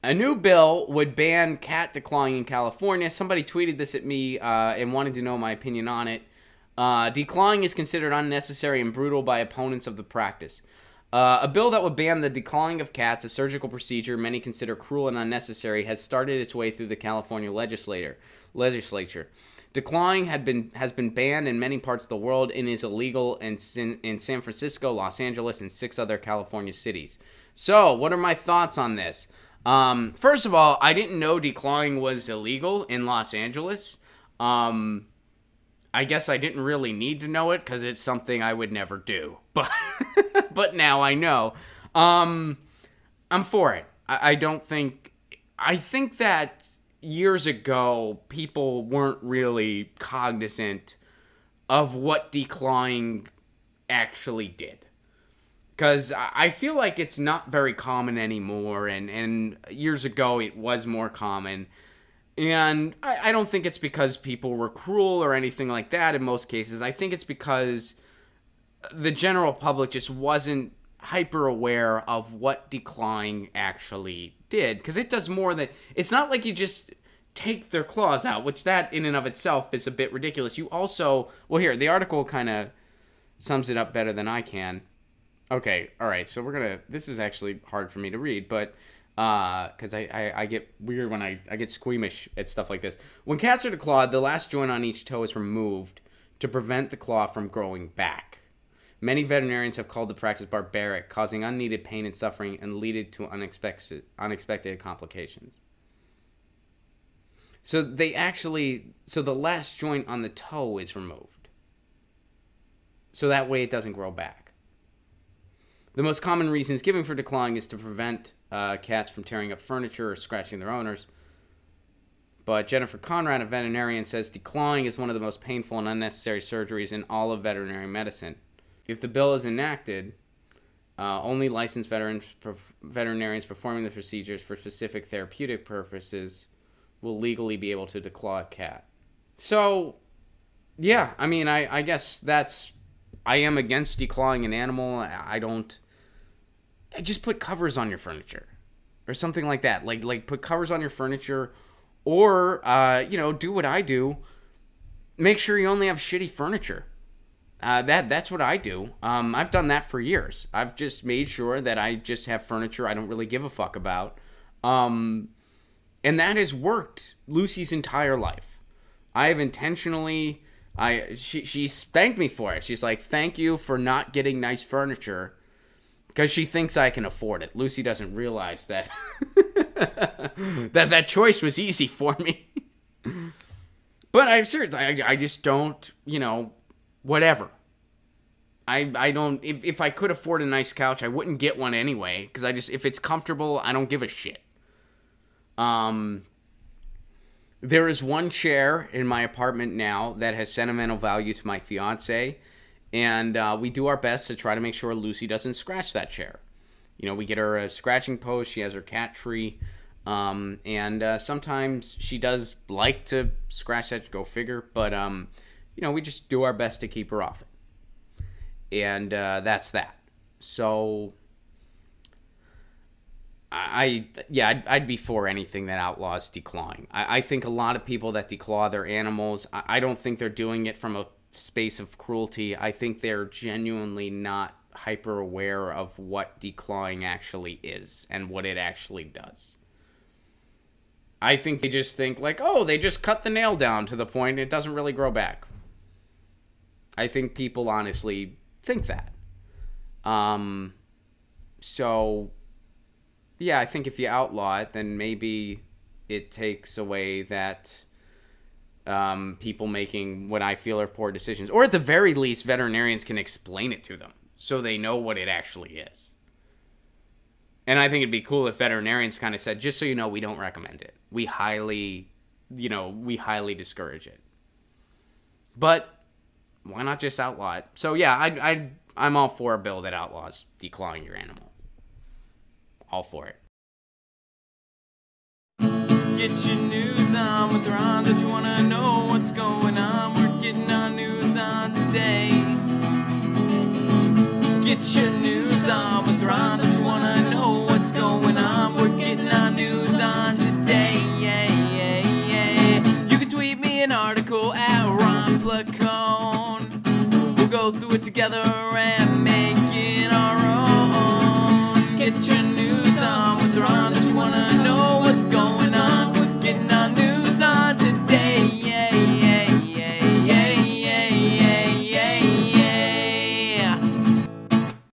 A new bill would ban cat declawing in California. Somebody tweeted this at me and wanted to know my opinion on it. Declawing is considered unnecessary and brutal by opponents of the practice. A bill that would ban the declawing of cats, a surgical procedure many consider cruel and unnecessary, has started its way through the California legislature. Declawing has been banned in many parts of the world and is illegal in San Francisco, Los Angeles, and 6 other California cities. So, what are my thoughts on this? First of all, I didn't know declawing was illegal in Los Angeles. I guess I didn't really need to know it because it's something I would never do. But now I know. I'm for it. I think that years ago, people weren't really cognizant of what declawing actually did. Because I feel like it's not very common anymore, and years ago it was more common. And I don't think it's because people were cruel or anything like that in most cases. I think it's because the general public just wasn't hyper aware of what declawing actually did. Because it does more than... It's not like you just take their claws out, which that in and of itself is a bit ridiculous. You also... Well, here, the article kind of sums it up better than I can. Okay, all right, so we're going to... This is actually hard for me to read, but... because I get weird when I get squeamish at stuff like this. When cats are declawed, the last joint on each toe is removed to prevent the claw from growing back. Many veterinarians have called the practice barbaric, causing unneeded pain and suffering and leading to unexpected complications. So the last joint on the toe is removed. So that way it doesn't grow back. The most common reasons given for declawing is to prevent cats from tearing up furniture or scratching their owners. But Jennifer Conrad, a veterinarian, says declawing is one of the most painful and unnecessary surgeries in all of veterinary medicine. If the bill is enacted, only licensed veterinarians performing the procedures for specific therapeutic purposes will legally be able to declaw a cat. So, yeah, I mean, I guess that's... I am against declawing an animal. I just put covers on your furniture or something like that. Like put covers on your furniture, or do what I do. Make sure you only have shitty furniture. That's what I do. I've done that for years. I've just made sure that I just have furniture I don't really give a fuck about. And that has worked Lucy's entire life. I have intentionally... She's thanked me for it. She's like, thank you for not getting nice furniture, because she thinks I can afford it. Lucy doesn't realize that that choice was easy for me. But I'm serious. I just don't, whatever. I don't, if I could afford a nice couch, I wouldn't get one anyway, because if it's comfortable, I don't give a shit. There is one chair in my apartment now that has sentimental value to my fiance, and we do our best to try to make sure Lucy doesn't scratch that chair. We get her a scratching post. She has her cat tree, and sometimes she does like to scratch that, go figure, but we just do our best to keep her off it. And that's that. So... I'd be for anything that outlaws declawing. I think a lot of people that declaw their animals, I don't think they're doing it from a space of cruelty. I think they're genuinely not hyper aware of what declawing actually is and what it actually does. I think they just think like, oh, they just cut the nail down to the point it doesn't really grow back. I think people honestly think that. So... yeah, I think if you outlaw it, then maybe it takes away that people making what I feel are poor decisions. Or at the very least, veterinarians can explain it to them so they know what it actually is. And I think it'd be cool if veterinarians kind of said, just so you know, we don't recommend it. We highly discourage it. But why not just outlaw it? So yeah, I'm all for a bill that outlaws declawing your animal. All for it. Get your news on with Ron. Don't you wanna know what's going on? We're getting our news on today. Get your news on with Ron. Don't you wanna know what's going on? We're getting our news Placone. We'll go through it together and make it our own. Get your